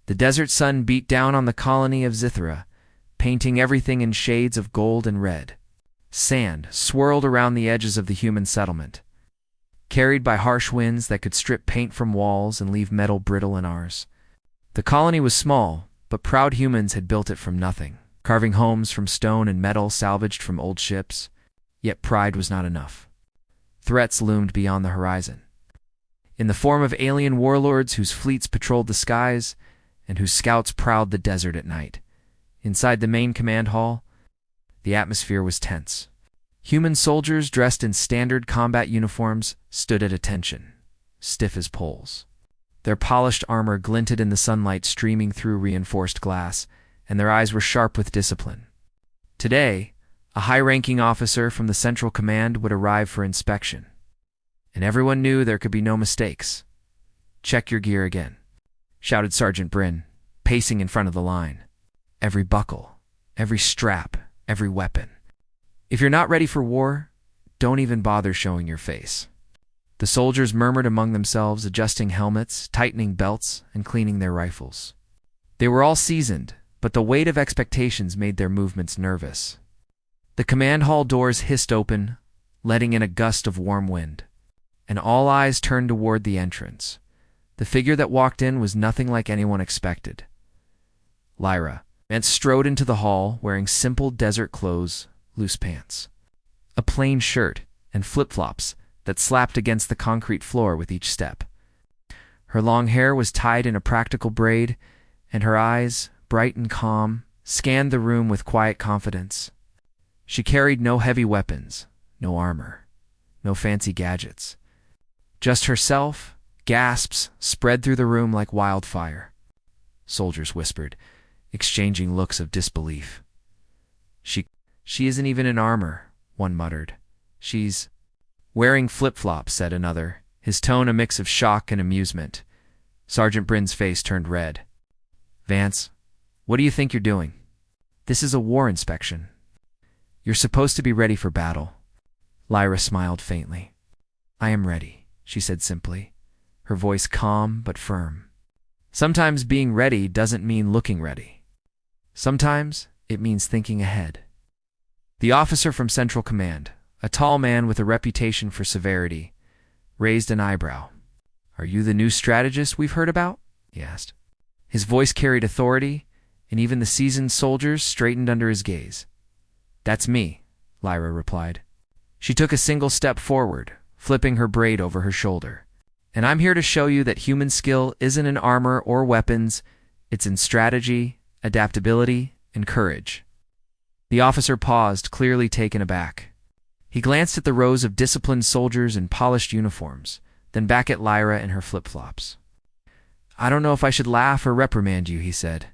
The desert sun beat down on the colony of Zithra, painting everything in shades of gold and red. Sand swirled around the edges of the human settlement, carried by harsh winds that could strip paint from walls and leave metal brittle in ours. The colony was small, but proud humans had built it from nothing, carving homes from stone and metal salvaged from old ships. Yet pride was not enough. Threats loomed beyond the horizon, in the form of alien warlords whose fleets patrolled the skies and whose scouts prowled the desert at night. Inside the main command hall, the atmosphere was tense. Human soldiers dressed in standard combat uniforms stood at attention, stiff as poles. Their polished armor glinted in the sunlight streaming through reinforced glass, and their eyes were sharp with discipline. Today, a high-ranking officer from the Central Command would arrive for inspection, and everyone knew there could be no mistakes. "Check your gear again," shouted Sergeant Bryn, pacing in front of the line. "Every buckle, every strap, every weapon. If you're not ready for war, don't even bother showing your face." The soldiers murmured among themselves, adjusting helmets, tightening belts, and cleaning their rifles. They were all seasoned, but the weight of expectations made their movements nervous. The command hall doors hissed open, letting in a gust of warm wind, and all eyes turned toward the entrance. The figure that walked in was nothing like anyone expected. Lyra strode into the hall wearing simple desert clothes, loose pants, a plain shirt, and flip-flops that slapped against the concrete floor with each step. Her long hair was tied in a practical braid, and her eyes, bright and calm, scanned the room with quiet confidence. She carried no heavy weapons, no armor, no fancy gadgets. Just herself. Gasps spread through the room like wildfire. Soldiers whispered, exchanging looks of disbelief. She isn't even in armor," one muttered. "She's wearing flip-flops," said another, his tone a mix of shock and amusement. Sergeant Bryn's face turned red. "Vance, what do you think you're doing? This is a war inspection. You're supposed to be ready for battle." Lyra smiled faintly. "I am ready," she said simply, her voice calm but firm. Sometimes being ready doesn't mean looking ready. Sometimes it means thinking ahead. The officer from Central Command, a tall man with a reputation for severity, raised an eyebrow. "Are you the new strategist we've heard about?" he asked. His voice carried authority, and even the seasoned soldiers straightened under his gaze. "That's me," Lyra replied. She took a single step forward, flipping her braid over her shoulder. "And I'm here to show you that human skill isn't in armor or weapons, it's in strategy, adaptability, and courage." The officer paused, clearly taken aback. He glanced at the rows of disciplined soldiers in polished uniforms, then back at Lyra in her flip-flops. "I don't know if I should laugh or reprimand you," he said.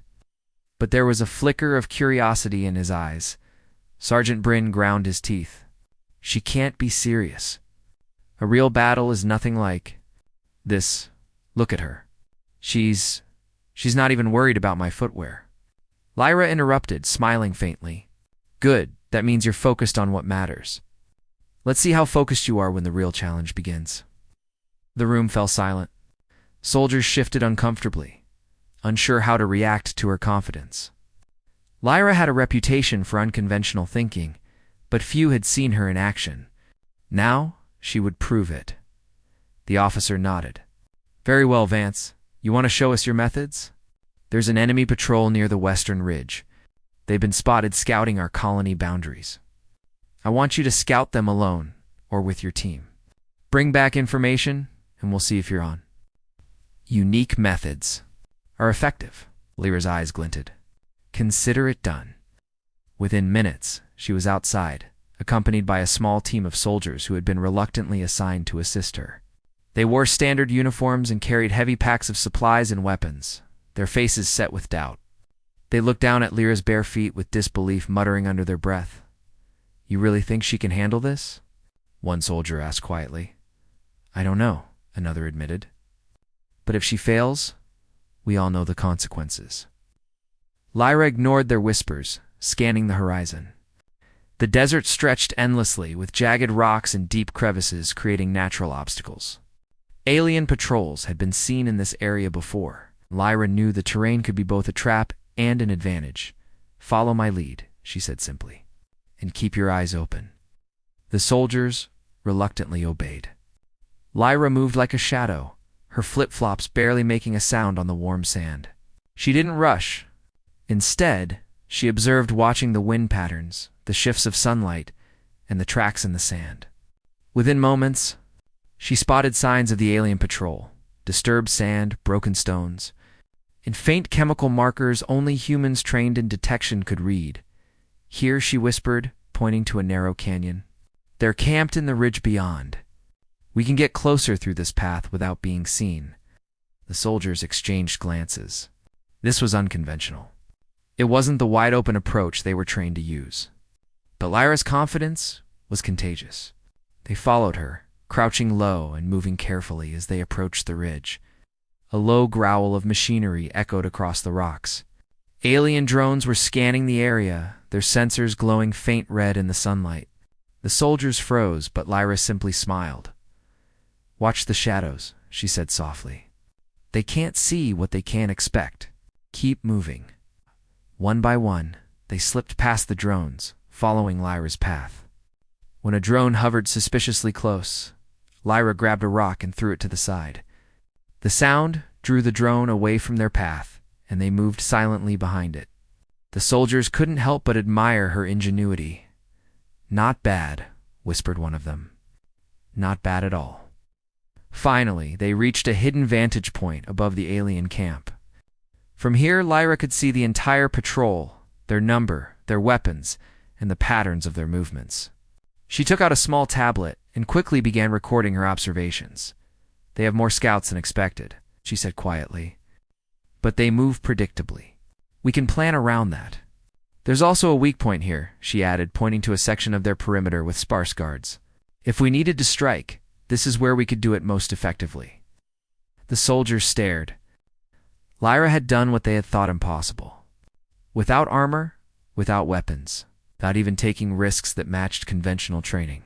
But there was a flicker of curiosity in his eyes. Sergeant Bryn ground his teeth. "She can't be serious. A real battle is nothing like this. Look at her. She's not even worried about my footwear." Lyra interrupted, smiling faintly. "Good, that means you're focused on what matters. Let's see how focused you are when the real challenge begins." The room fell silent. Soldiers shifted uncomfortably, unsure how to react to her confidence. Lyra had a reputation for unconventional thinking, but few had seen her in action. Now she would prove it. The officer nodded. "Very well, Vance. You want to show us your methods? There's an enemy patrol near the western ridge. They've been spotted scouting our colony boundaries. I want you to scout them alone or with your team. Bring back information, and we'll see if you're on." "Unique methods are effective," Lyra's eyes glinted. "Consider it done." Within minutes, she was outside, accompanied by a small team of soldiers who had been reluctantly assigned to assist her. They wore standard uniforms and carried heavy packs of supplies and weapons, their faces set with doubt. They looked down at Lyra's bare feet with disbelief, muttering under their breath. "You really think she can handle this?" one soldier asked quietly. "I don't know," another admitted. "But if she fails, we all know the consequences." Lyra ignored their whispers, scanning the horizon. The desert stretched endlessly, with jagged rocks and deep crevices creating natural obstacles. Alien patrols had been seen in this area before, Lyra knew the terrain could be both a trap and an advantage. "Follow my lead," she said simply, "and keep your eyes open." The soldiers reluctantly obeyed. Lyra moved like a shadow, her flip-flops barely making a sound on the warm sand. She didn't rush. Instead, she observed, watching the wind patterns, the shifts of sunlight, and the tracks in the sand. Within moments, she spotted signs of the alien patrol: disturbed sand, broken stones, and faint chemical markers only humans trained in detection could read. "Here," she whispered, pointing to a narrow canyon. "They're camped in the ridge beyond. We can get closer through this path without being seen." The soldiers exchanged glances. This was unconventional. It wasn't the wide-open approach they were trained to use. But Lyra's confidence was contagious. They followed her, crouching low and moving carefully as they approached the ridge. A low growl of machinery echoed across the rocks. Alien drones were scanning the area, their sensors glowing faint red in the sunlight. The soldiers froze, but Lyra simply smiled. "Watch the shadows," she said softly. "They can't see what they can't expect. Keep moving." One by one, they slipped past the drones, following Lyra's path. When a drone hovered suspiciously close, Lyra grabbed a rock and threw it to the side. The sound drew the drone away from their path, and they moved silently behind it. The soldiers couldn't help but admire her ingenuity. "Not bad," whispered one of them. "Not bad at all." Finally, they reached a hidden vantage point above the alien camp. From here, Lyra could see the entire patrol, their number, their weapons, and the patterns of their movements. She took out a small tablet and quickly began recording her observations. "They have more scouts than expected," she said quietly. "But they move predictably. We can plan around that. There's also a weak point here," she added, pointing to a section of their perimeter with sparse guards. "If we needed to strike, this is where we could do it most effectively." The soldiers stared. Lyra had done what they had thought impossible. Without armor, without weapons, not even taking risks that matched conventional training.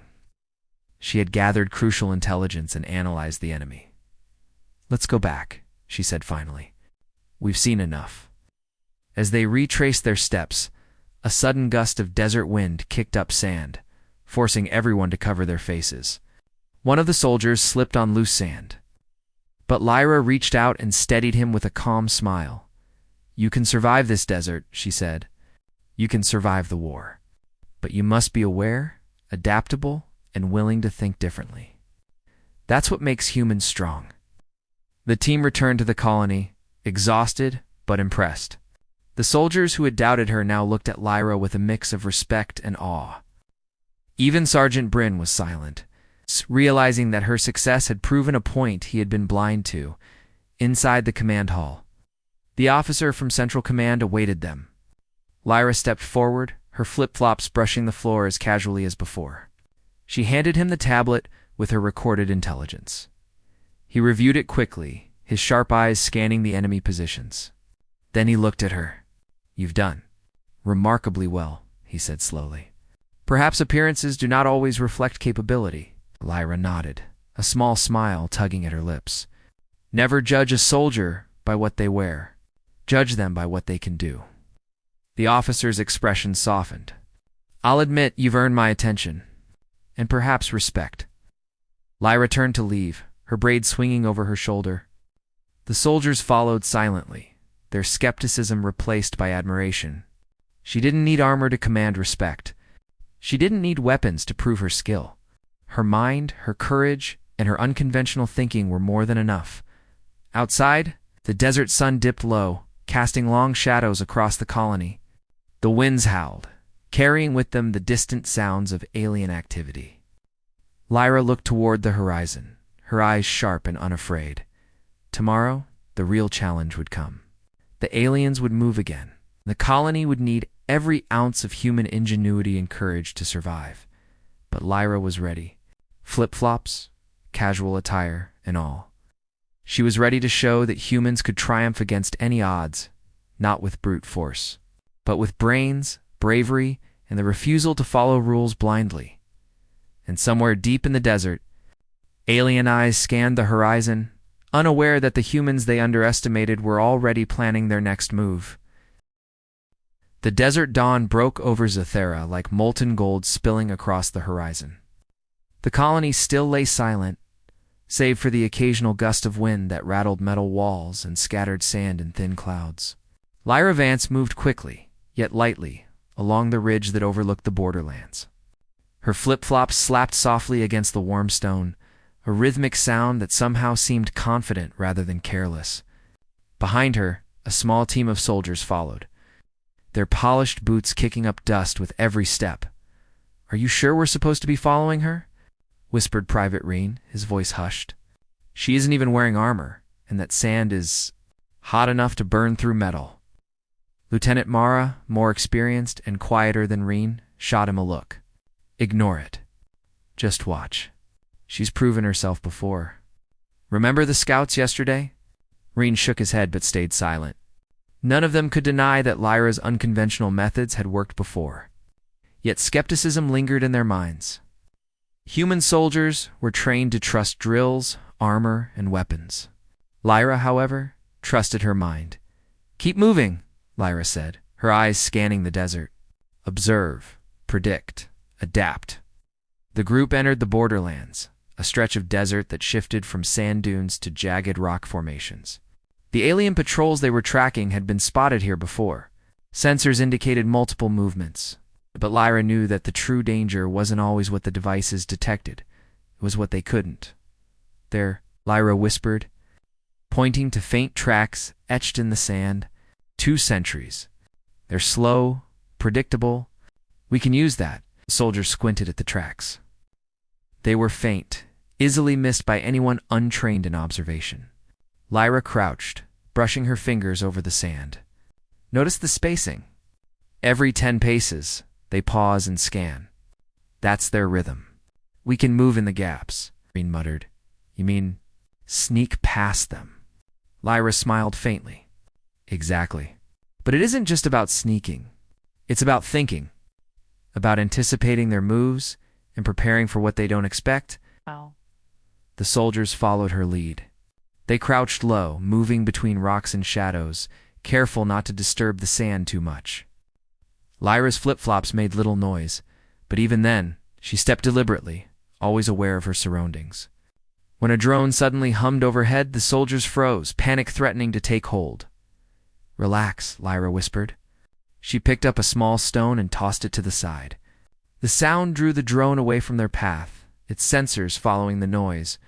She had gathered crucial intelligence and analyzed the enemy. "Let's go back," she said finally. "We've seen enough." As they retraced their steps, a sudden gust of desert wind kicked up sand, forcing everyone to cover their faces. One of the soldiers slipped on loose sand. But Lyra reached out and steadied him with a calm smile. "You can survive this desert," she said. "You can survive the war. But you must be aware, adaptable, and willing to think differently. That's what makes humans strong." The team returned to the colony, exhausted but impressed. The soldiers who had doubted her now looked at Lyra with a mix of respect and awe. Even Sergeant Bryn was silent, realizing that her success had proven a point he had been blind to. Inside the command hall, the officer from Central Command awaited them. Lyra stepped forward, her flip-flops brushing the floor as casually as before. She handed him the tablet with her recorded intelligence. He reviewed it quickly, his sharp eyes scanning the enemy positions. Then he looked at her. "You've done remarkably well," he said slowly. "Perhaps appearances do not always reflect capability." Lyra nodded, a small smile tugging at her lips. "Never judge a soldier by what they wear. Judge them by what they can do." The officer's expression softened. "I'll admit you've earned my attention, and perhaps respect." Lyra turned to leave, her braid swinging over her shoulder. The soldiers followed silently, their skepticism replaced by admiration. She didn't need armor to command respect. She didn't need weapons to prove her skill. Her mind, her courage, and her unconventional thinking were more than enough. Outside, the desert sun dipped low, casting long shadows across the colony. The winds howled, carrying with them the distant sounds of alien activity. Lyra looked toward the horizon, her eyes sharp and unafraid. Tomorrow, the real challenge would come. The aliens would move again. The colony would need every ounce of human ingenuity and courage to survive. But Lyra was ready. Flip-flops, casual attire, and all. She was ready to show that humans could triumph against any odds, not with brute force, but with brains, bravery, and the refusal to follow rules blindly. And somewhere deep in the desert, alien eyes scanned the horizon, unaware that the humans they underestimated were already planning their next move. The desert dawn broke over Zithera like molten gold spilling across the horizon. The colony still lay silent, save for the occasional gust of wind that rattled metal walls and scattered sand in thin clouds. Lyra Vance moved quickly, yet lightly, along the ridge that overlooked the borderlands. Her flip-flops slapped softly against the warm stone, a rhythmic sound that somehow seemed confident rather than careless. Behind her, a small team of soldiers followed, their polished boots kicking up dust with every step. "Are you sure we're supposed to be following her?" whispered Private Reen, his voice hushed. "She isn't even wearing armor, and that sand is hot enough to burn through metal." Lieutenant Mara, more experienced and quieter than Reen, shot him a look. "Ignore it. Just watch. She's proven herself before. Remember the scouts yesterday?" Reen shook his head but stayed silent. None of them could deny that Lyra's unconventional methods had worked before. Yet skepticism lingered in their minds. Human soldiers were trained to trust drills, armor, and weapons. Lyra, however, trusted her mind. "Keep moving," Lyra said, her eyes scanning the desert. "Observe, predict, adapt." The group entered the borderlands, a stretch of desert that shifted from sand dunes to jagged rock formations. The alien patrols they were tracking had been spotted here before. Sensors indicated multiple movements, but Lyra knew that the true danger wasn't always what the devices detected. It was what they couldn't. "There," Lyra whispered, pointing to faint tracks etched in the sand. 2 sentries. They're slow, predictable. We can use that." The soldiers squinted at the tracks. They were faint, easily missed by anyone untrained in observation. Lyra crouched, brushing her fingers over the sand. Notice the spacing. Every 10 paces, they pause and scan. That's their rhythm. "We can move in the gaps," Reen muttered. "You mean sneak past them?" Lyra smiled faintly. "Exactly. But it isn't just about sneaking. It's about thinking, about anticipating their moves and preparing for what they don't expect." Wow. The soldiers followed her lead. They crouched low, moving between rocks and shadows, careful not to disturb the sand too much. Lyra's flip-flops made little noise, but even then, she stepped deliberately, always aware of her surroundings. When a drone suddenly hummed overhead, the soldiers froze, panic threatening to take hold. "Relax," Lyra whispered. She picked up a small stone and tossed it to the side. The sound drew the drone away from their path, its sensors following the noise.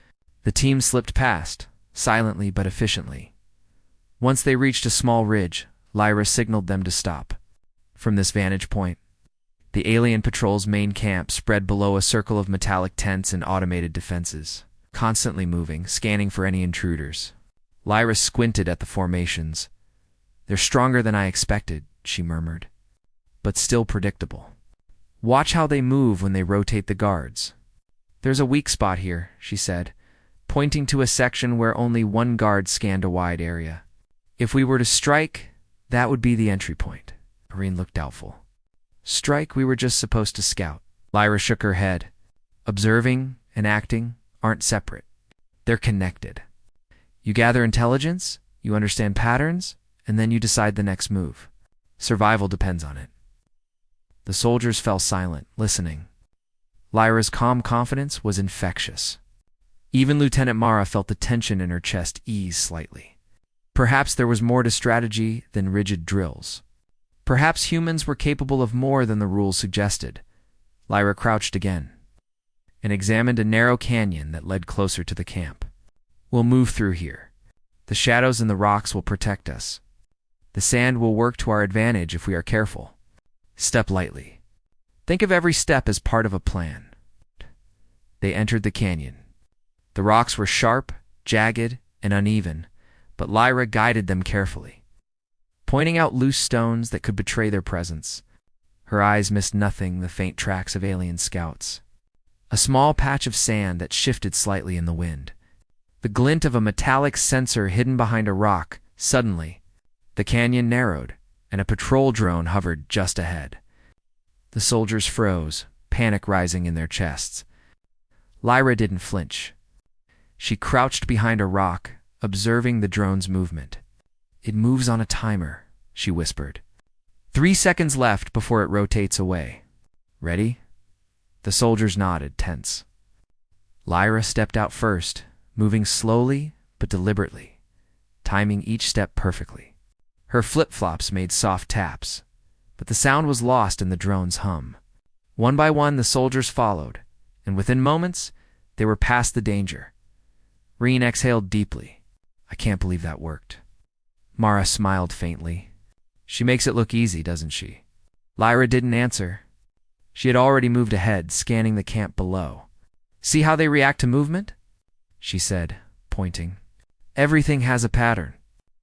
The team slipped past, silently but efficiently. Once they reached a small ridge, Lyra signaled them to stop. From this vantage point, the alien patrol's main camp spread below a circle of metallic tents and automated defenses, constantly moving, scanning for any intruders. Lyra squinted at the formations. "They're stronger than I expected," she murmured, "but still predictable. Watch how they move when they rotate the guards." "There's a weak spot here," she said, pointing to a section where only one guard scanned a wide area. "If we were to strike, that would be the entry point." Reen looked doubtful. "Strike, we were just supposed to scout." Lyra shook her head. "Observing and acting aren't separate. They're connected. You gather intelligence, you understand patterns, and then you decide the next move. Survival depends on it." The soldiers fell silent, listening. Lyra's calm confidence was infectious. Even Lieutenant Mara felt the tension in her chest ease slightly. Perhaps there was more to strategy than rigid drills. Perhaps humans were capable of more than the rules suggested. Lyra crouched again and examined a narrow canyon that led closer to the camp. "We'll move through here. The shadows and the rocks will protect us. The sand will work to our advantage if we are careful. Step lightly. Think of every step as part of a plan." They entered the canyon. The rocks were sharp, jagged, and uneven, but Lyra guided them carefully, pointing out loose stones that could betray their presence. Her eyes missed nothing, the faint tracks of alien scouts. A small patch of sand that shifted slightly in the wind. The glint of a metallic sensor hidden behind a rock. Suddenly, the canyon narrowed, and a patrol drone hovered just ahead. The soldiers froze, panic rising in their chests. Lyra didn't flinch. She crouched behind a rock, observing the drone's movement. "It moves on a timer," she whispered. 3 seconds left before it rotates away. "Ready?" The soldiers nodded, tense. Lyra stepped out first, moving slowly but deliberately, timing each step perfectly. Her flip-flops made soft taps, but the sound was lost in the drone's hum. One by one, the soldiers followed, and within moments, they were past the danger. Reen exhaled deeply. "I can't believe that worked." Mara smiled faintly. "She makes it look easy, doesn't she?" Lyra didn't answer. She had already moved ahead, scanning the camp below. "See how they react to movement?" she said, pointing. "Everything has a pattern.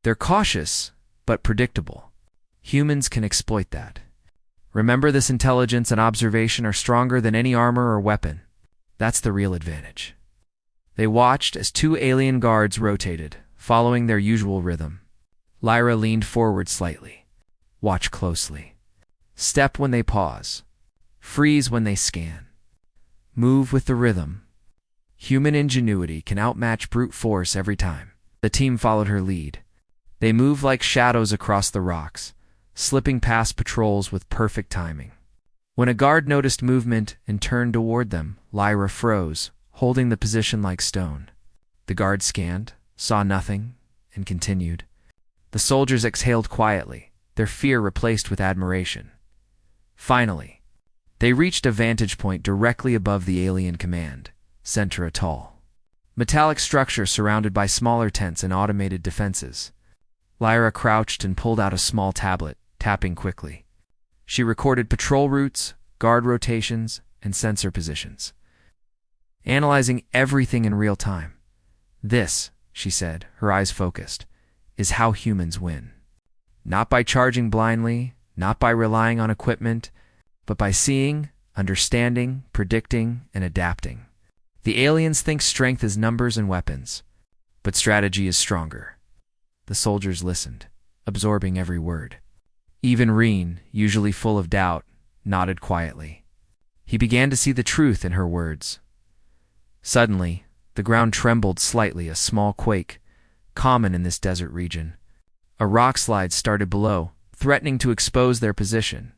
They're cautious, but predictable. Humans can exploit that. Remember, this intelligence and observation are stronger than any armor or weapon. That's the real advantage." They watched as 2 alien guards rotated, following their usual rhythm. Lyra leaned forward slightly. "Watch closely. Step when they pause. Freeze when they scan. Move with the rhythm. Human ingenuity can outmatch brute force every time." The team followed her lead. They moved like shadows across the rocks, slipping past patrols with perfect timing. When a guard noticed movement and turned toward them, Lyra froze, holding the position like stone. The guard scanned, saw nothing, and continued. The soldiers exhaled quietly, their fear replaced with admiration. Finally, they reached a vantage point directly above the alien command center, a tall, metallic structure surrounded by smaller tents and automated defenses. Lyra crouched and pulled out a small tablet, tapping quickly. She recorded patrol routes, guard rotations, and sensor positions, analyzing everything in real time. "This," she said, her eyes focused, "is how humans win. Not by charging blindly, not by relying on equipment, but by seeing, understanding, predicting, and adapting. The aliens think strength is numbers and weapons, but strategy is stronger." The soldiers listened, absorbing every word. Even Reen, usually full of doubt, nodded quietly. He began to see the truth in her words. Suddenly, the ground trembled slightly, a small quake, common in this desert region. A rock slide started below, threatening to expose their position.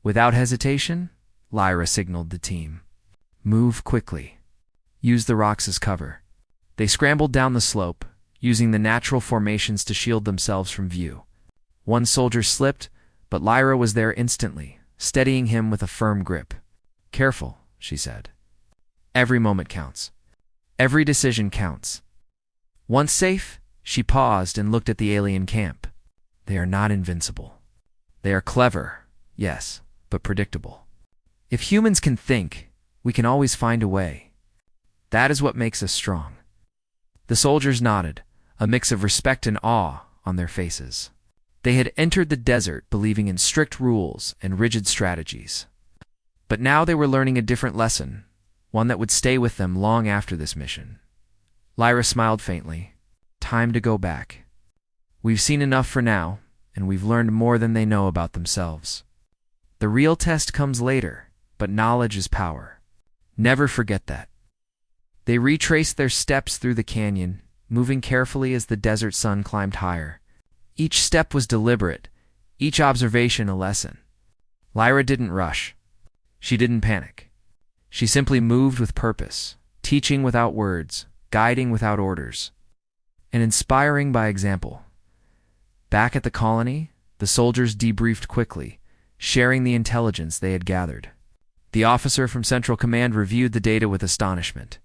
Without hesitation, Lyra signaled the team. "Move quickly. Use the rocks as cover." They scrambled down the slope, using the natural formations to shield themselves from view. One soldier slipped, but Lyra was there instantly, steadying him with a firm grip. "Careful," she said. "Every moment counts. Every decision counts." Once safe, she paused and looked at the alien camp. They are not invincible. They are clever, yes, but predictable. If humans can think, we can always find a way. That is what makes us strong. The soldiers nodded, a mix of respect and awe on their faces. They had entered the desert believing in strict rules and rigid strategies. But now they were learning a different lesson, one that would stay with them long after this mission. Lyra smiled faintly. "Time to go back. We've seen enough for now, and we've learned more than they know about themselves. The real test comes later, but knowledge is power. Never forget that." They retraced their steps through the canyon, moving carefully as the desert sun climbed higher. Each step was deliberate, each observation a lesson. Lyra didn't rush. She didn't panic. She simply moved with purpose, teaching without words, guiding without orders, and inspiring by example. Back at the colony, the soldiers debriefed quickly, sharing the intelligence they had gathered. The officer from Central Command reviewed the data with astonishment.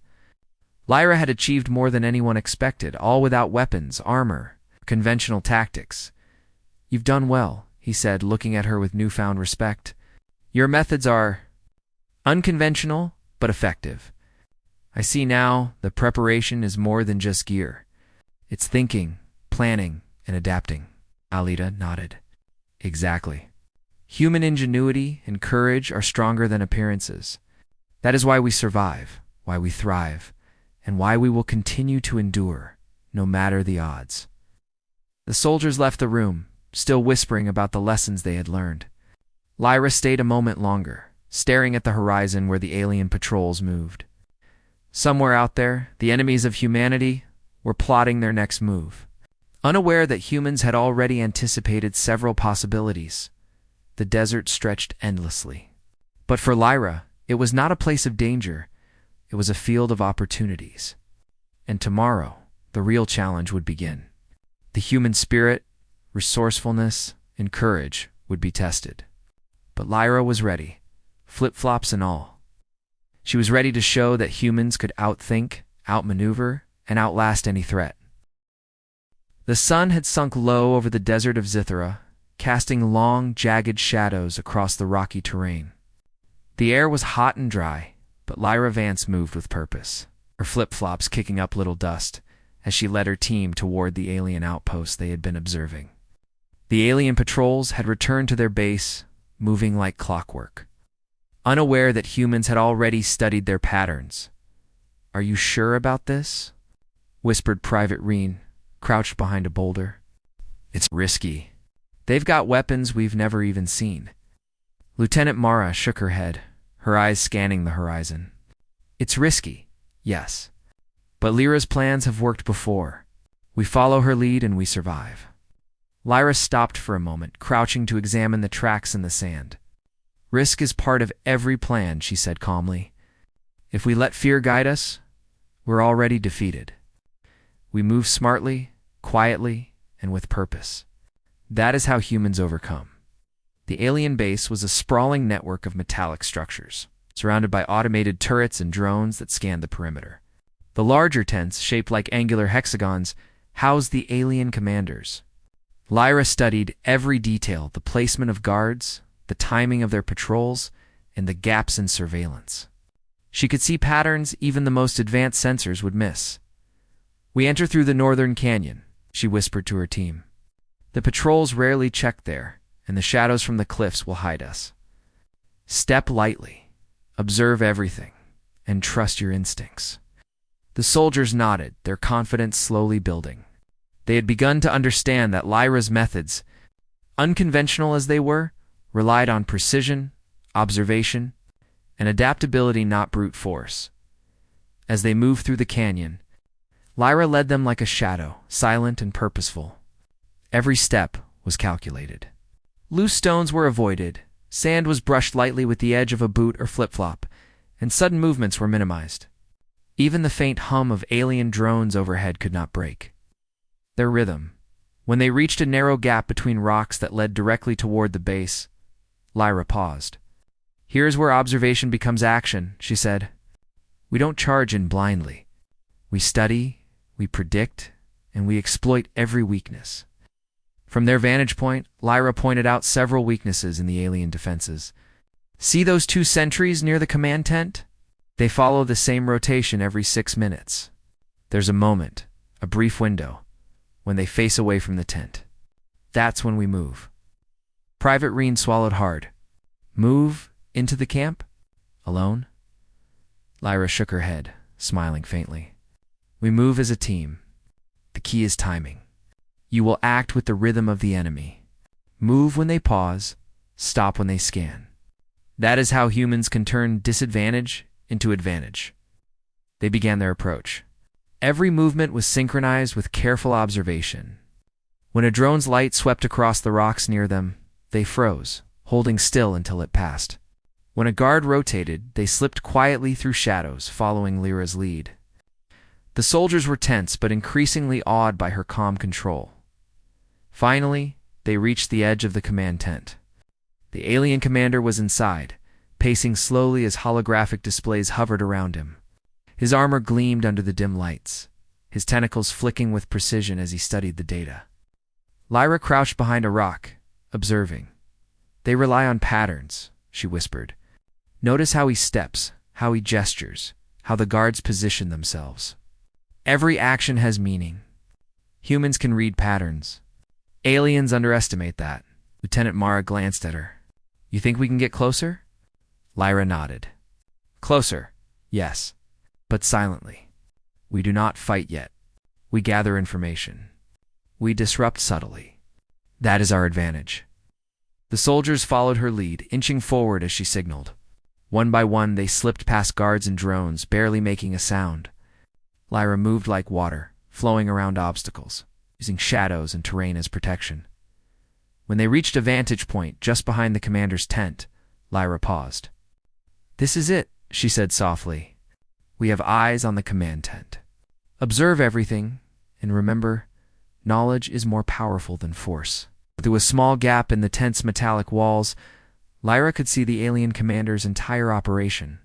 Lyra had achieved more than anyone expected, all without weapons, armor, conventional tactics. "You've done well," he said, looking at her with newfound respect. "Your methods are unconventional, but effective. I see now that preparation is more than just gear. It's thinking, planning, and adapting." Alida nodded. "Exactly. Human ingenuity and courage are stronger than appearances. That is why we survive, why we thrive, and why we will continue to endure, no matter the odds." The soldiers left the room, still whispering about the lessons they had learned. Lyra stayed a moment longer, staring at the horizon where the alien patrols moved. Somewhere out there, the enemies of humanity were plotting their next move. Unaware that humans had already anticipated several possibilities, the desert stretched endlessly. But for Lyra, it was not a place of danger, it was a field of opportunities. And tomorrow, the real challenge would begin. The human spirit, resourcefulness, and courage would be tested. But Lyra was ready, flip-flops and all. She was ready to show that humans could outthink, outmaneuver, and outlast any threat. The sun had sunk low over the desert of Zithra, casting long, jagged shadows across the rocky terrain. The air was hot and dry, but Lyra Vance moved with purpose, her flip-flops kicking up little dust as she led her team toward the alien outpost they had been observing. The alien patrols had returned to their base, moving like clockwork. Unaware that humans had already studied their patterns. "Are you sure about this?" whispered Private Reen, crouched behind a boulder. "It's risky. They've got weapons we've never even seen." Lieutenant Mara shook her head, her eyes scanning the horizon. "It's risky, yes. But Lyra's plans have worked before. We follow her lead and we survive." Lyra stopped for a moment, crouching to examine the tracks in the sand. "Risk is part of every plan," she said calmly. "If we let fear guide us, we're already defeated. We move smartly, quietly, and with purpose. That is how humans overcome." The alien base was a sprawling network of metallic structures, surrounded by automated turrets and drones that scanned the perimeter. The larger tents, shaped like angular hexagons, housed the alien commanders. Lyra studied every detail, the placement of guards, the timing of their patrols, and the gaps in surveillance. She could see patterns even the most advanced sensors would miss. "We enter through the northern canyon," she whispered to her team. "The patrols rarely check there, and the shadows from the cliffs will hide us. Step lightly, observe everything, and trust your instincts." The soldiers nodded, their confidence slowly building. They had begun to understand that Lyra's methods, unconventional as they were, relied on precision, observation, and adaptability, not brute force. As they moved through the canyon, Lyra led them like a shadow, silent and purposeful. Every step was calculated. Loose stones were avoided, sand was brushed lightly with the edge of a boot or flip-flop, and sudden movements were minimized. Even the faint hum of alien drones overhead could not break their rhythm. When they reached a narrow gap between rocks that led directly toward the base, Lyra paused. "Here's where observation becomes action," she said. "We don't charge in blindly. We study, we predict, and we exploit every weakness." From their vantage point, Lyra pointed out several weaknesses in the alien defenses. "See those two sentries near the command tent? They follow the same rotation every 6 minutes. There's a moment, a brief window, when they face away from the tent. That's when we move." Private Reen swallowed hard. "Move into the camp? Alone?" Lyra shook her head, smiling faintly. "We move as a team. The key is timing. You will act with the rhythm of the enemy. Move when they pause, stop when they scan. That is how humans can turn disadvantage into advantage." They began their approach. Every movement was synchronized with careful observation. When a drone's light swept across the rocks near them, they froze, holding still until it passed. When a guard rotated, they slipped quietly through shadows, following Lyra's lead. The soldiers were tense but increasingly awed by her calm control. Finally, they reached the edge of the command tent. The alien commander was inside, pacing slowly as holographic displays hovered around him. His armor gleamed under the dim lights, his tentacles flicking with precision as he studied the data. Lyra crouched behind a rock, observing. "They rely on patterns," she whispered. "Notice how he steps, how he gestures, how the guards position themselves. Every action has meaning. Humans can read patterns. Aliens underestimate that." Lieutenant Mara glanced at her. "You think we can get closer?" Lyra nodded. "Closer, yes, but silently. We do not fight yet. We gather information. We disrupt subtly. That is our advantage." The soldiers followed her lead, inching forward as she signaled. One by one, they slipped past guards and drones, barely making a sound. Lyra moved like water, flowing around obstacles, using shadows and terrain as protection. When they reached a vantage point just behind the commander's tent, Lyra paused. "This is it," she said softly. "We have eyes on the command tent. Observe everything, and remember, knowledge is more powerful than force." Through a small gap in the tent's metallic walls, Lyra could see the alien commander's entire operation.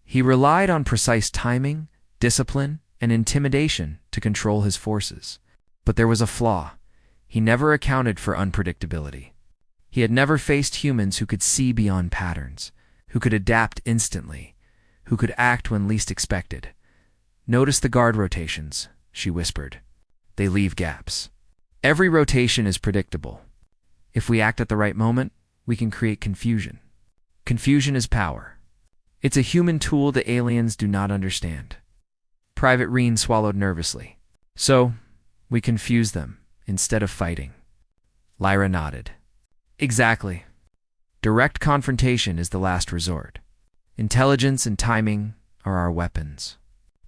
He relied on precise timing, discipline, and intimidation to control his forces. But there was a flaw. He never accounted for unpredictability. He had never faced humans who could see beyond patterns, who could adapt instantly, who could act when least expected. "Notice the guard rotations," she whispered. "They leave gaps. Every rotation is predictable. If we act at the right moment, we can create confusion. Confusion is power. It's a human tool the aliens do not understand." Private Reen swallowed nervously. "So, we confuse them instead of fighting." Lyra nodded. "Exactly. Direct confrontation is the last resort. Intelligence and timing are our weapons.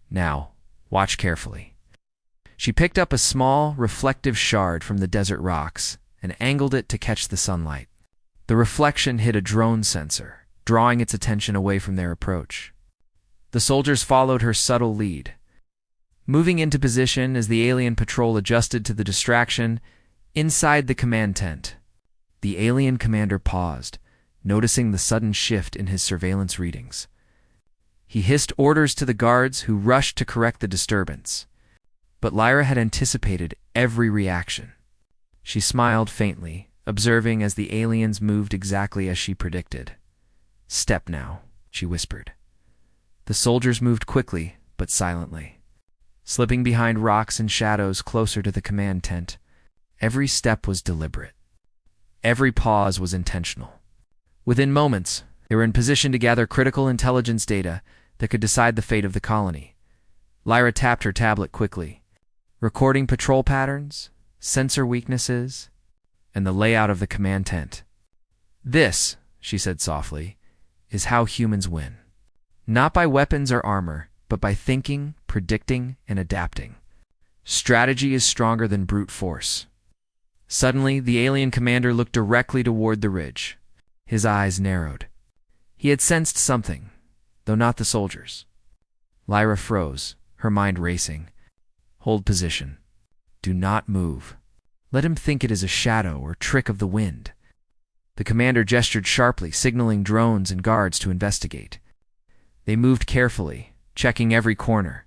Now, watch carefully." She picked up a small, reflective shard from the desert rocks and angled it to catch the sunlight. The reflection hit a drone sensor, drawing its attention away from their approach. The soldiers followed her subtle lead. Moving into position as the alien patrol adjusted to the distraction, inside the command tent, the alien commander paused, noticing the sudden shift in his surveillance readings. He hissed orders to the guards who rushed to correct the disturbance. But Lyra had anticipated every reaction. She smiled faintly, observing as the aliens moved exactly as she predicted. "Step now," she whispered. The soldiers moved quickly, but silently, slipping behind rocks and shadows closer to the command tent. Every step was deliberate. Every pause was intentional. Within moments, they were in position to gather critical intelligence data that could decide the fate of the colony. Lyra tapped her tablet quickly, recording patrol patterns, sensor weaknesses, and the layout of the command tent. "This," she said softly, "is how humans win. Not by weapons or armor, but by thinking, predicting, and adapting. Strategy is stronger than brute force." Suddenly, the alien commander looked directly toward the ridge. His eyes narrowed. He had sensed something, though not the soldiers. Lyra froze, her mind racing. "Hold position. Do not move. Let him think it is a shadow or trick of the wind." The commander gestured sharply, signaling drones and guards to investigate. They moved carefully, checking every corner,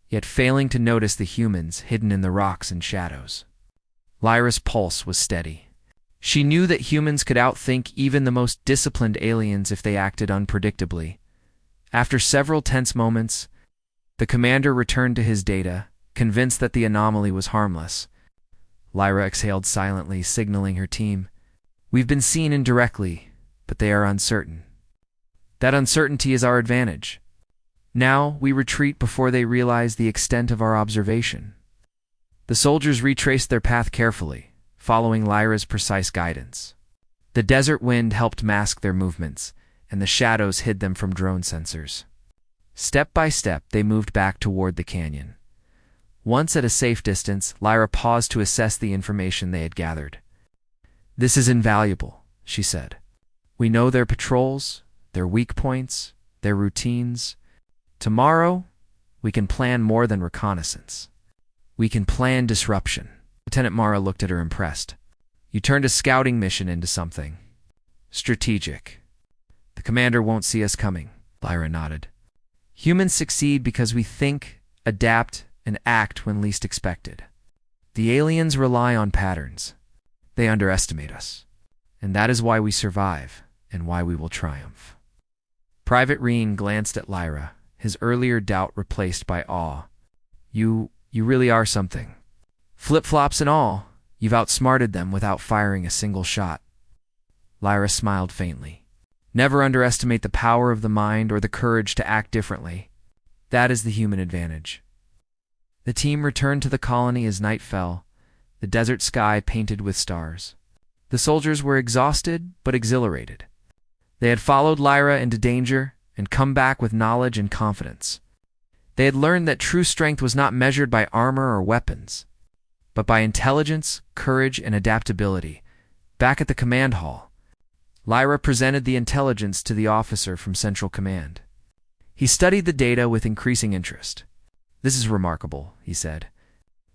yet failing to notice the humans hidden in the rocks and shadows. Lyra's pulse was steady. She knew that humans could outthink even the most disciplined aliens if they acted unpredictably. After several tense moments, the commander returned to his data, convinced that the anomaly was harmless. Lyra exhaled silently, signaling her team. "We've been seen indirectly, but they are uncertain. That uncertainty is our advantage. Now we retreat before they realize the extent of our observation." The soldiers retraced their path carefully, following Lyra's precise guidance. The desert wind helped mask their movements, and the shadows hid them from drone sensors. Step by step, they moved back toward the canyon. Once at a safe distance, Lyra paused to assess the information they had gathered. "This is invaluable," she said. "We know their patrols, their weak points, their routines. Tomorrow, we can plan more than reconnaissance. We can plan disruption." Lieutenant Mara looked at her impressed. "You turned a scouting mission into something strategic." "The commander won't see us coming," Lyra nodded. "Humans succeed because we think, adapt, and act when least expected. The aliens rely on patterns. They underestimate us. And that is why we survive, and why we will triumph." Private Reen glanced at Lyra, his earlier doubt replaced by awe. You really are something. Flip-flops and all, you've outsmarted them without firing a single shot." Lyra smiled faintly. "Never underestimate the power of the mind or the courage to act differently. That is the human advantage." The team returned to the colony as night fell, the desert sky painted with stars. The soldiers were exhausted but exhilarated. They had followed Lyra into danger and come back with knowledge and confidence. They had learned that true strength was not measured by armor or weapons, but by intelligence, courage, and adaptability. Back at the command hall, Lyra presented the intelligence to the officer from Central Command. He studied the data with increasing interest. "This is remarkable," he said.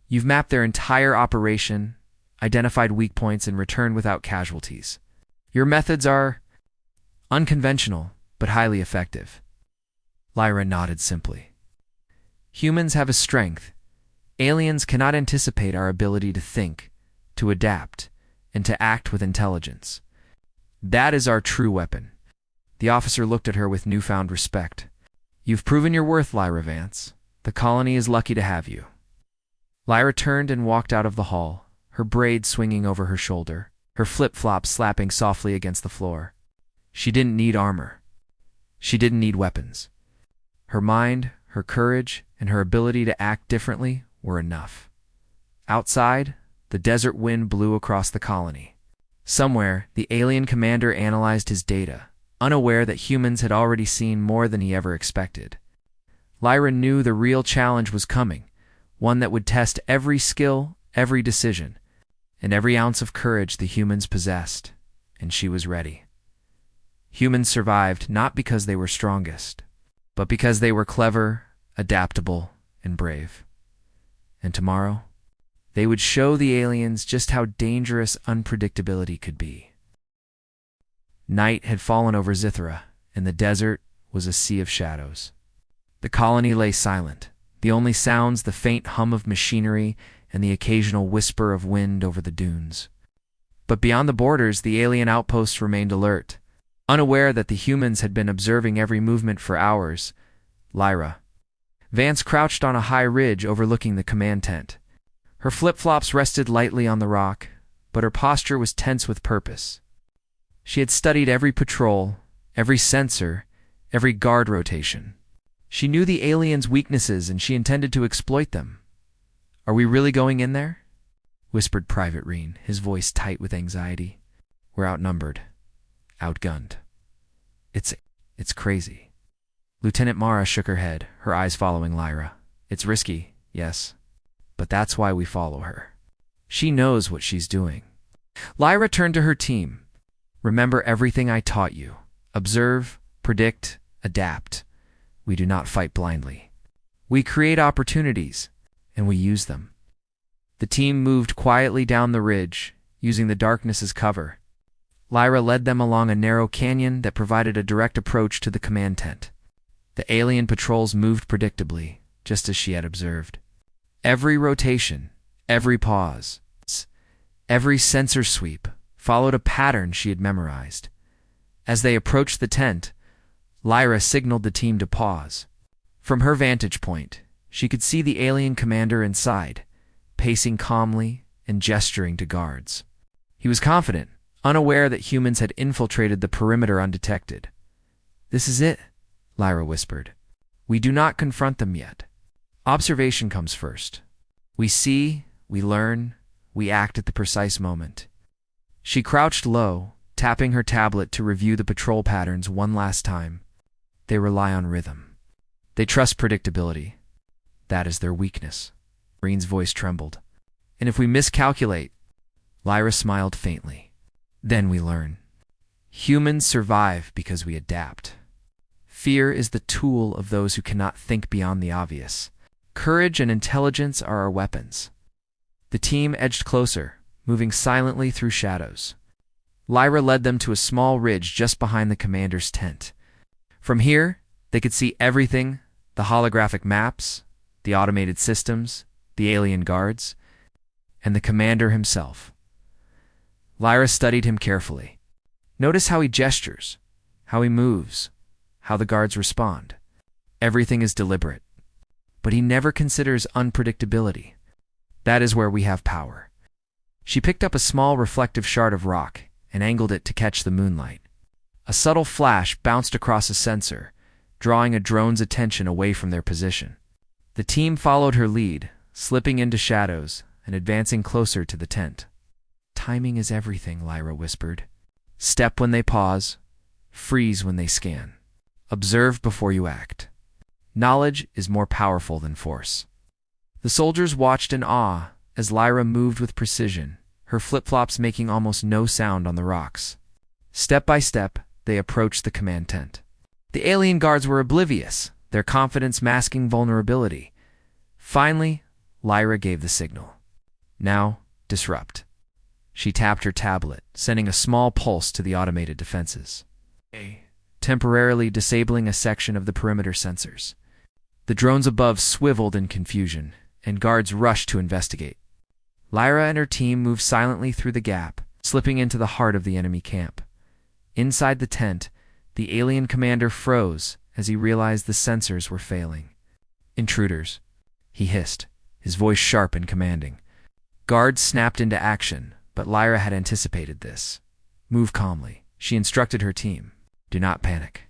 "You've mapped their entire operation, identified weak points, and returned without casualties. Your methods are unconventional, but highly effective." Lyra nodded simply. "Humans have a strength. Aliens cannot anticipate our ability to think, to adapt, and to act with intelligence. That is our true weapon." The officer looked at her with newfound respect. "You've proven your worth, Lyra Vance. The colony is lucky to have you." Lyra turned and walked out of the hall, her braid swinging over her shoulder, her flip-flops slapping softly against the floor. She didn't need armor. She didn't need weapons. Her mind, her courage, and her ability to act differently were enough. Outside, the desert wind blew across the colony. Somewhere, the alien commander analyzed his data, unaware that humans had already seen more than he ever expected. Lyra knew the real challenge was coming, one that would test every skill, every decision, and every ounce of courage the humans possessed, and she was ready. Humans survived not because they were strongest, but because they were clever, adaptable, and brave. And tomorrow, they would show the aliens just how dangerous unpredictability could be. Night had fallen over Zithra, and the desert was a sea of shadows. The colony lay silent, the only sounds the faint hum of machinery and the occasional whisper of wind over the dunes. But beyond the borders, the alien outposts remained alert. Unaware that the humans had been observing every movement for hours, Lyra Vance crouched on a high ridge overlooking the command tent. Her flip-flops rested lightly on the rock, but her posture was tense with purpose. She had studied every patrol, every sensor, every guard rotation. She knew the aliens' weaknesses and she intended to exploit them. "Are we really going in there?" whispered Private Reen, his voice tight with anxiety. "We're outnumbered. Outgunned. It's crazy." Lieutenant Mara shook her head, her eyes following Lyra. "It's risky, yes, but that's why we follow her. She knows what she's doing." Lyra turned to her team. "Remember everything I taught you. Observe, predict, adapt. We do not fight blindly. We create opportunities, and we use them." The team moved quietly down the ridge, using the darkness as cover. Lyra led them along a narrow canyon that provided a direct approach to the command tent. The alien patrols moved predictably, just as she had observed. Every rotation, every pause, every sensor sweep followed a pattern she had memorized. As they approached the tent, Lyra signaled the team to pause. From her vantage point, she could see the alien commander inside, pacing calmly and gesturing to guards. He was confident, unaware that humans had infiltrated the perimeter undetected. "This is it," Lyra whispered. "We do not confront them yet. Observation comes first. We see, we learn, we act at the precise moment." She crouched low, tapping her tablet to review the patrol patterns one last time. They rely on rhythm. They trust predictability. That is their weakness. Reen's voice trembled. "And if we miscalculate," Lyra smiled faintly, "then we learn. Humans survive because we adapt. Fear is the tool of those who cannot think beyond the obvious. Courage and intelligence are our weapons." The team edged closer, moving silently through shadows. Lyra led them to a small ridge just behind the commander's tent. From here, they could see everything: the holographic maps, the automated systems, the alien guards, and the commander himself. Lyra studied him carefully. Notice how he gestures, how he moves, how the guards respond. Everything is deliberate. But he never considers unpredictability. That is where we have power. She picked up a small reflective shard of rock and angled it to catch the moonlight. A subtle flash bounced across a sensor, drawing a drone's attention away from their position. The team followed her lead, slipping into shadows and advancing closer to the tent. "Timing is everything," Lyra whispered. "Step when they pause, freeze when they scan. Observe before you act." Knowledge is more powerful than force. The soldiers watched in awe as Lyra moved with precision, her flip-flops making almost no sound on the rocks. Step by step, they approached the command tent. The alien guards were oblivious, their confidence masking vulnerability. Finally, Lyra gave the signal. Now, disrupt. She tapped her tablet, sending a small pulse to the automated defenses, temporarily disabling a section of the perimeter sensors. The drones above swiveled in confusion, and guards rushed to investigate. Lyra and her team moved silently through the gap, slipping into the heart of the enemy camp. Inside the tent, the alien commander froze as he realized the sensors were failing. Intruders, he hissed, his voice sharp and commanding. Guards snapped into action, but Lyra had anticipated this. Move calmly, she instructed her team. Do not panic.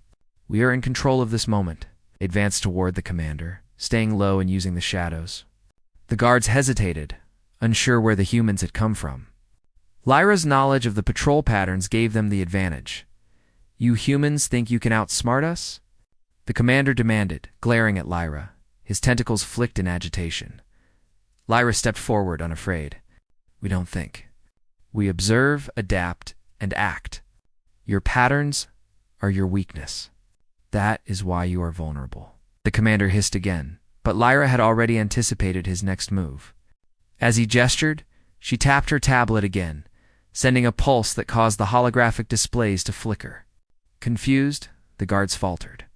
We are in control of this moment. They advanced toward the commander, staying low and using the shadows. The guards hesitated, unsure where the humans had come from. Lyra's knowledge of the patrol patterns gave them the advantage. You humans think you can outsmart us? The commander demanded, glaring at Lyra, his tentacles flicked in agitation. Lyra stepped forward, unafraid. We don't think. We observe, adapt, and act. Your patterns are your weakness. That is why you are vulnerable. The commander hissed again, but Lyra had already anticipated his next move. As he gestured, she tapped her tablet again, sending a pulse that caused the holographic displays to flicker. Confused, the guards faltered.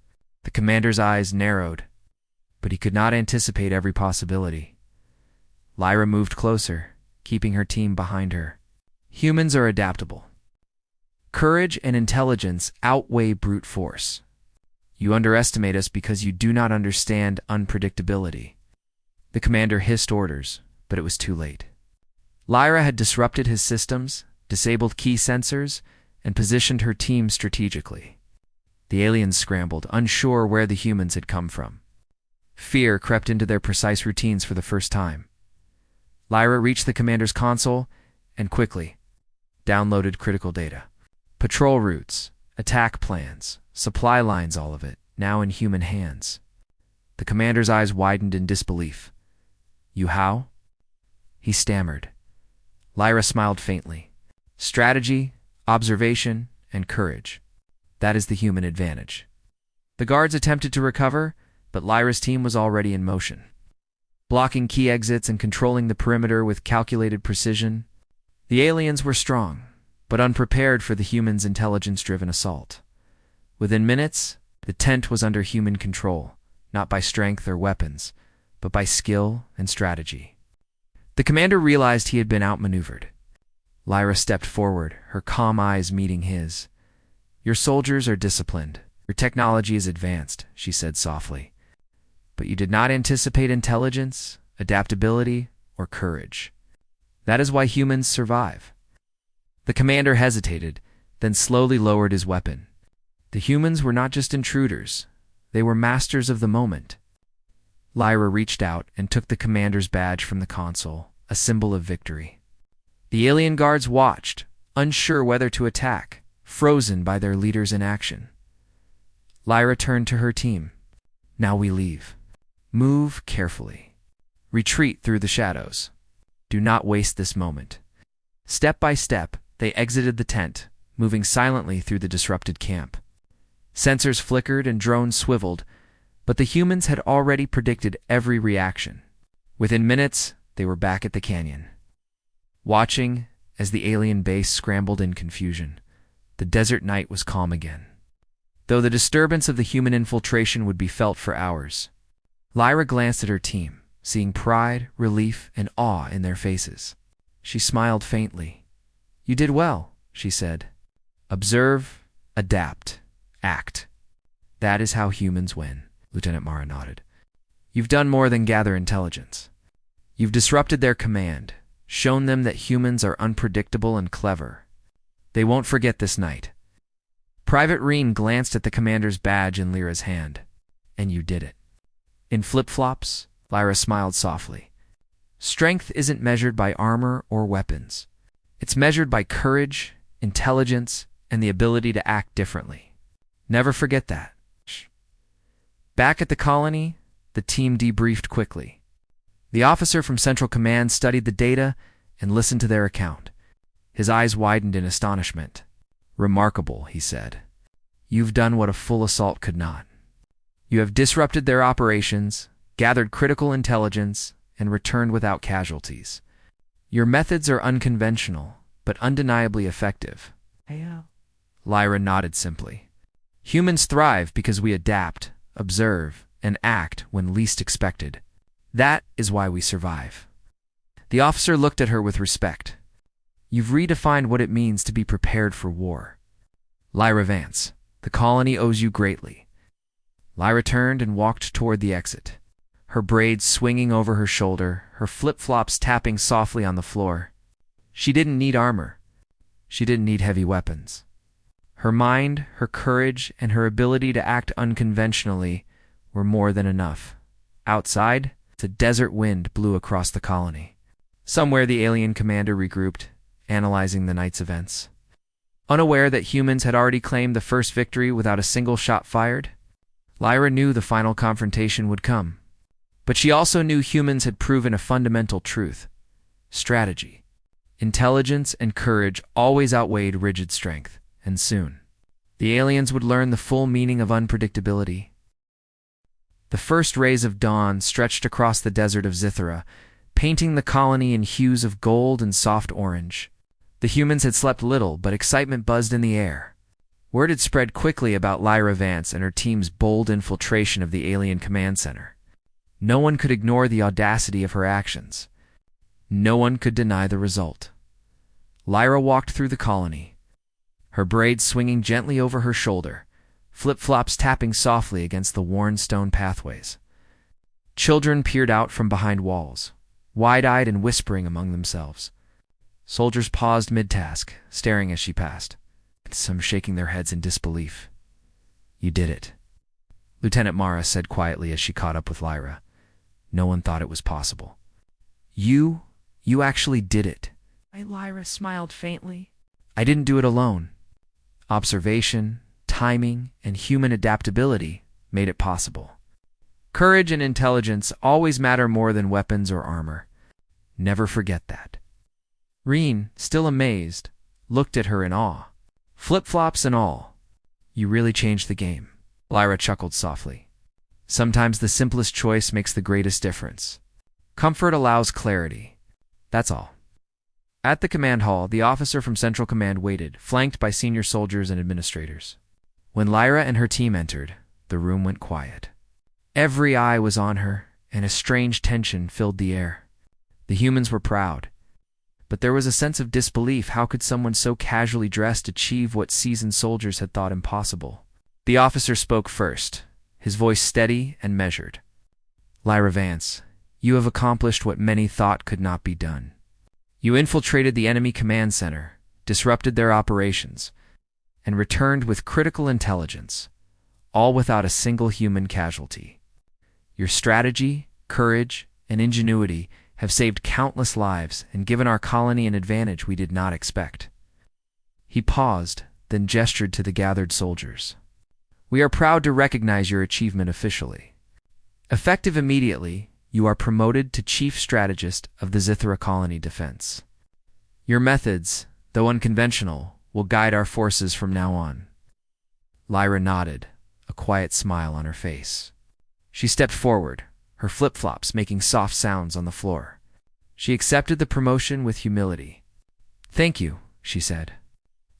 The commander's eyes narrowed, but he could not anticipate every possibility. Lyra moved closer, keeping her team behind her. Humans are adaptable. Courage and intelligence outweigh brute force. You underestimate us because you do not understand unpredictability. The commander hissed orders, but it was too late. Lyra had disrupted his systems, disabled key sensors, and positioned her team strategically. The aliens scrambled, unsure where the humans had come from. Fear crept into their precise routines for the first time. Lyra reached the commander's console and quickly downloaded critical data. Patrol routes, attack plans, supply lines, all of it, now in human hands. The commander's eyes widened in disbelief. You how? He stammered. Lyra smiled faintly. Strategy, observation, and courage. That is the human advantage. The guards attempted to recover, but Lyra's team was already in motion, blocking key exits and controlling the perimeter with calculated precision. The aliens were strong, but unprepared for the humans' intelligence-driven assault. Within minutes, the tent was under human control, not by strength or weapons, but by skill and strategy. The commander realized he had been outmaneuvered. Lyra stepped forward, her calm eyes meeting his. Your soldiers are disciplined. Your technology is advanced, she said softly. But you did not anticipate intelligence, adaptability, or courage. That is why humans survive. The commander hesitated, then slowly lowered his weapon. The humans were not just intruders. They were masters of the moment. Lyra reached out and took the commander's badge from the console, a symbol of victory. The alien guards watched, unsure whether to attack, frozen by their leader's inaction. Lyra turned to her team. Now we leave. Move carefully. Retreat through the shadows. Do not waste this moment. Step by step, they exited the tent, moving silently through the disrupted camp. Sensors flickered and drones swiveled, but the humans had already predicted every reaction. Within minutes, they were back at the canyon, watching as the alien base scrambled in confusion. The desert night was calm again, though the disturbance of the human infiltration would be felt for hours. Lyra glanced at her team, seeing pride, relief, and awe in their faces. She smiled faintly. You did well, she said. Observe, adapt, act. That is how humans win, Lieutenant Mara nodded. You've done more than gather intelligence. You've disrupted their command, shown them that humans are unpredictable and clever. They won't forget this night. Private Reen glanced at the commander's badge in Lyra's hand. And you did it. In flip-flops, Lyra smiled softly. Strength isn't measured by armor or weapons. It's measured by courage, intelligence, and the ability to act differently. Never forget that. Back at the colony, the team debriefed quickly. The officer from Central Command studied the data and listened to their account. His eyes widened in astonishment. "Remarkable," he said. "You've done what a full assault could not. You have disrupted their operations, gathered critical intelligence, and returned without casualties. Your methods are unconventional, but undeniably effective." Lyra nodded simply. "Humans thrive because we adapt, observe, and act when least expected. That is why we survive." The officer looked at her with respect. "You've redefined what it means to be prepared for war. Lyra Vance, the colony owes you greatly." Lyra turned and walked toward the exit, her braids swinging over her shoulder, her flip-flops tapping softly on the floor. She didn't need armor. She didn't need heavy weapons. Her mind, her courage, and her ability to act unconventionally were more than enough. Outside, the desert wind blew across the colony. Somewhere the alien commander regrouped, analyzing the night's events. Unaware that humans had already claimed the first victory without a single shot fired, Lyra knew the final confrontation would come. But she also knew humans had proven a fundamental truth: strategy. Intelligence and courage always outweighed rigid strength, and soon, the aliens would learn the full meaning of unpredictability. The first rays of dawn stretched across the desert of Zithra, painting the colony in hues of gold and soft orange. The humans had slept little, but excitement buzzed in the air. Word had spread quickly about Lyra Vance and her team's bold infiltration of the alien command center. No one could ignore the audacity of her actions. No one could deny the result. Lyra walked through the colony, her braids swinging gently over her shoulder, flip-flops tapping softly against the worn stone pathways. Children peered out from behind walls, wide-eyed and whispering among themselves. Soldiers paused mid-task, staring as she passed, some shaking their heads in disbelief. "You did it," Lieutenant Mara said quietly as she caught up with Lyra. "No one thought it was possible. You actually did it." Lyra smiled faintly. "I didn't do it alone. Observation, timing, and human adaptability made it possible. Courage and intelligence always matter more than weapons or armor. Never forget that." Reen, still amazed, looked at her in awe. "Flip-flops and all. You really changed the game." Lyra chuckled softly. "Sometimes the simplest choice makes the greatest difference. Comfort allows clarity. That's all." At the command hall, the officer from Central Command waited, flanked by senior soldiers and administrators. When Lyra and her team entered, the room went quiet. Every eye was on her, and a strange tension filled the air. The humans were proud, but there was a sense of disbelief. How could someone so casually dressed achieve what seasoned soldiers had thought impossible? The officer spoke first, his voice steady and measured. "Lyra Vance, you have accomplished what many thought could not be done. You infiltrated the enemy command center, disrupted their operations, and returned with critical intelligence, all without a single human casualty. Your strategy, courage, and ingenuity have saved countless lives and given our colony an advantage we did not expect." He paused, then gestured to the gathered soldiers. "We are proud to recognize your achievement officially. Effective immediately, you are promoted to Chief Strategist of the Zithra Colony Defense. Your methods, though unconventional, will guide our forces from now on." Lyra nodded, a quiet smile on her face. She stepped forward, her flip-flops making soft sounds on the floor. She accepted the promotion with humility. "Thank you," she said.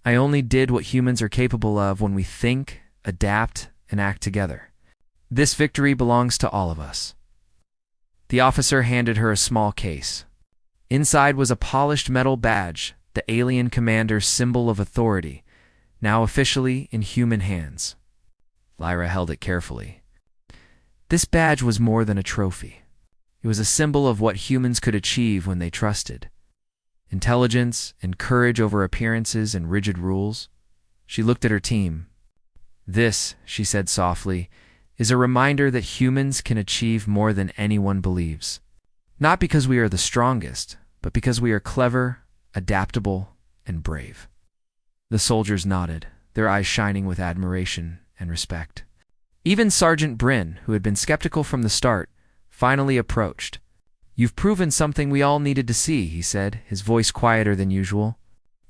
"I only did what humans are capable of when we think, adapt, and act together. This victory belongs to all of us." The officer handed her a small case. Inside was a polished metal badge, the alien commander's symbol of authority, now officially in human hands. Lyra held it carefully. This badge was more than a trophy. It was a symbol of what humans could achieve when they trusted. Intelligence and courage over appearances and rigid rules. She looked at her team. "This," she said softly, "is a reminder that humans can achieve more than anyone believes. Not because we are the strongest, but because we are clever, adaptable, and brave." The soldiers nodded, their eyes shining with admiration and respect. Even Sergeant Bryn, who had been skeptical from the start, finally approached. "You've proven something we all needed to see," he said, his voice quieter than usual.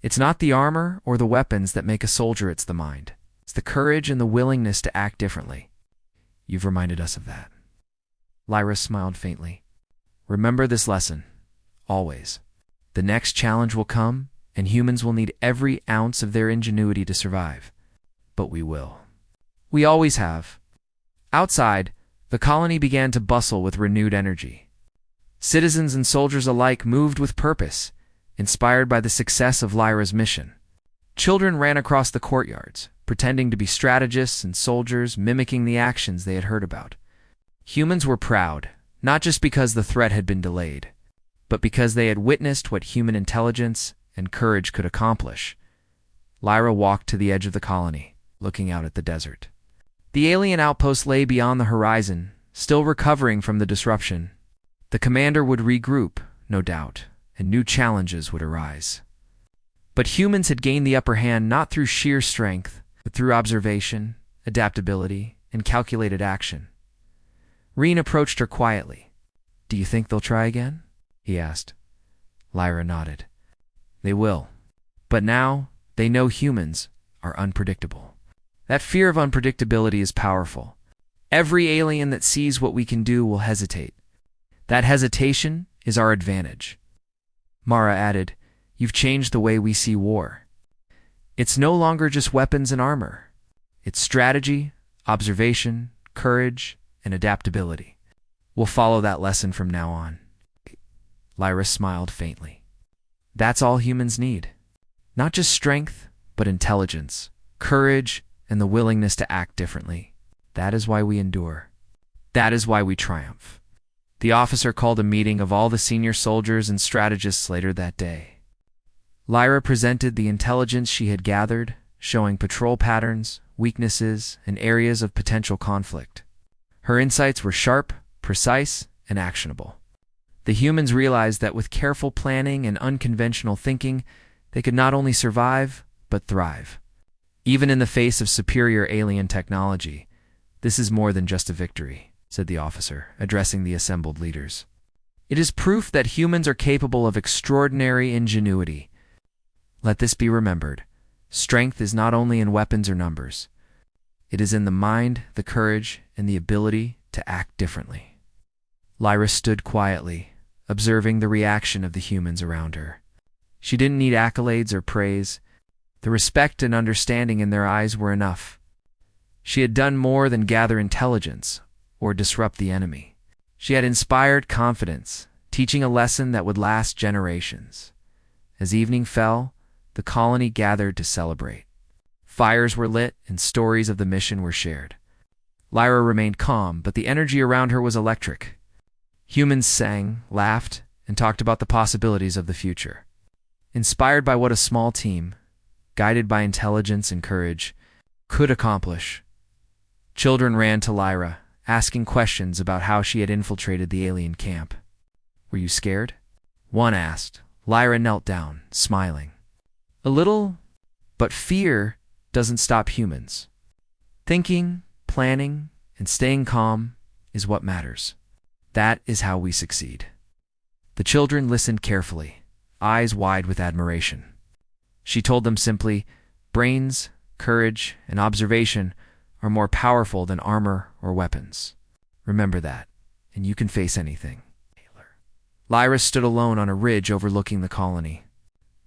"It's not the armor or the weapons that make a soldier, it's the mind. It's the courage and the willingness to act differently. You've reminded us of that." Lyra smiled faintly. "Remember this lesson, always. The next challenge will come, and humans will need every ounce of their ingenuity to survive. But we will. We always have." Outside, the colony began to bustle with renewed energy. Citizens and soldiers alike moved with purpose, inspired by the success of Lyra's mission. Children ran across the courtyards, pretending to be strategists and soldiers, mimicking the actions they had heard about. Humans were proud, not just because the threat had been delayed, but because they had witnessed what human intelligence and courage could accomplish. Lyra walked to the edge of the colony, looking out at the desert. The alien outpost lay beyond the horizon, still recovering from the disruption. The commander would regroup, no doubt, and new challenges would arise. But humans had gained the upper hand not through sheer strength, but through observation, adaptability, and calculated action. Reen approached her quietly. "Do you think they'll try again?" he asked. Lyra nodded. "They will. But now, they know humans are unpredictable. That fear of unpredictability is powerful. Every alien that sees what we can do will hesitate. That hesitation is our advantage." Mara added, "You've changed the way we see war. It's no longer just weapons and armor. It's strategy, observation, courage, and adaptability. We'll follow that lesson from now on." Lyra smiled faintly. "That's all humans need. Not just strength, but intelligence, courage, and the willingness to act differently. That is why we endure. That is why we triumph." The officer called a meeting of all the senior soldiers and strategists later that day. Lyra presented the intelligence she had gathered, showing patrol patterns, weaknesses, and areas of potential conflict. Her insights were sharp, precise, and actionable. The humans realized that with careful planning and unconventional thinking, they could not only survive, but thrive. Even in the face of superior alien technology, "This is more than just a victory," said the officer, addressing the assembled leaders. "It is proof that humans are capable of extraordinary ingenuity. Let this be remembered. Strength is not only in weapons or numbers. It is in the mind, the courage, and the ability to act differently." Lyra stood quietly, observing the reaction of the humans around her. She didn't need accolades or praise. The respect and understanding in their eyes were enough. She had done more than gather intelligence or disrupt the enemy. She had inspired confidence, teaching a lesson that would last generations. As evening fell, the colony gathered to celebrate. Fires were lit and stories of the mission were shared. Lyra remained calm, but the energy around her was electric. Humans sang, laughed, and talked about the possibilities of the future. Inspired by what a small team, guided by intelligence and courage, could accomplish. Children ran to Lyra, asking questions about how she had infiltrated the alien camp. "Were you scared?" one asked. Lyra knelt down, smiling. "A little, but fear doesn't stop humans. Thinking, planning, and staying calm is what matters. That is how we succeed." The children listened carefully, eyes wide with admiration. She told them simply, "Brains, courage, and observation are more powerful than armor or weapons. Remember that, and you can face anything." Lyra stood alone on a ridge overlooking the colony.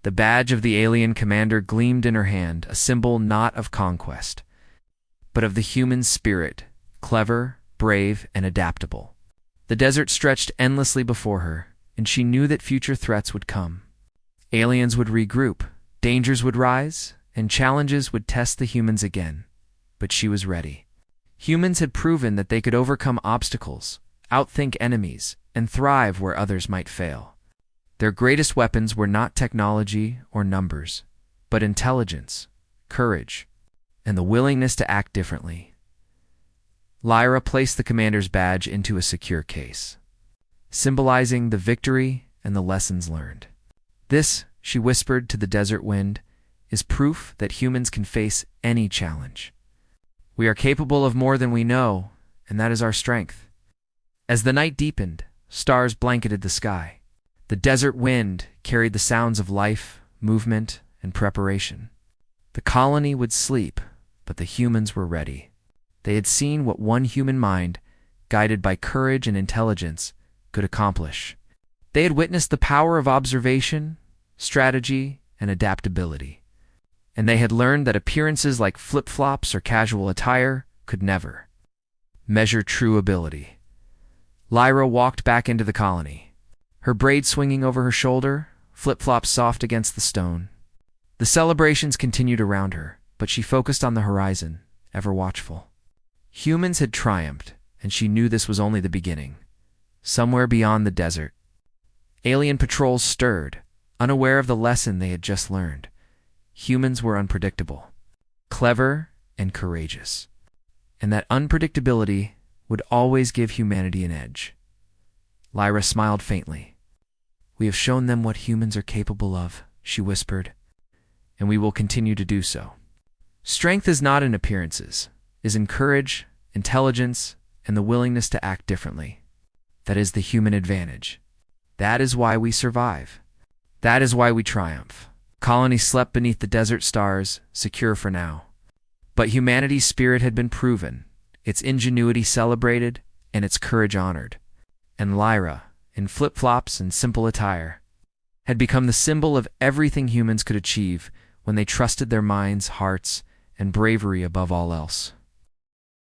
The badge of the alien commander gleamed in her hand, a symbol not of conquest, but of the human spirit, clever, brave, and adaptable. The desert stretched endlessly before her, and she knew that future threats would come. Aliens would regroup, dangers would rise, and challenges would test the humans again. But she was ready. Humans had proven that they could overcome obstacles, outthink enemies, and thrive where others might fail. Their greatest weapons were not technology or numbers, but intelligence, courage, and the willingness to act differently. Lyra placed the commander's badge into a secure case, symbolizing the victory and the lessons learned. "This," she whispered to the desert wind, "is proof that humans can face any challenge. We are capable of more than we know, and that is our strength. As the night deepened, stars blanketed the sky. The desert wind carried the sounds of life, movement, and preparation. The colony would sleep, but the humans were ready. They had seen what one human mind, guided by courage and intelligence, could accomplish. They had witnessed the power of observation, strategy, and adaptability. And they had learned that appearances like flip-flops or casual attire could never measure true ability. Lyra walked back into the colony, her braid swinging over her shoulder, flip-flops soft against the stone. The celebrations continued around her, but she focused on the horizon, ever watchful. Humans had triumphed, and she knew this was only the beginning. Somewhere beyond the desert, alien patrols stirred, unaware of the lesson they had just learned. Humans were unpredictable, clever, and courageous. And that unpredictability would always give humanity an edge. Lyra smiled faintly. "We have shown them what humans are capable of," she whispered, "and we will continue to do so. Strength is not in appearances, is in courage, intelligence, and the willingness to act differently. That is the human advantage. That is why we survive. That is why we triumph." Colony slept beneath the desert stars, secure for now. But humanity's spirit had been proven, its ingenuity celebrated, and its courage honored. And Lyra, in flip-flops and simple attire, had become the symbol of everything humans could achieve when they trusted their minds, hearts, and bravery above all else.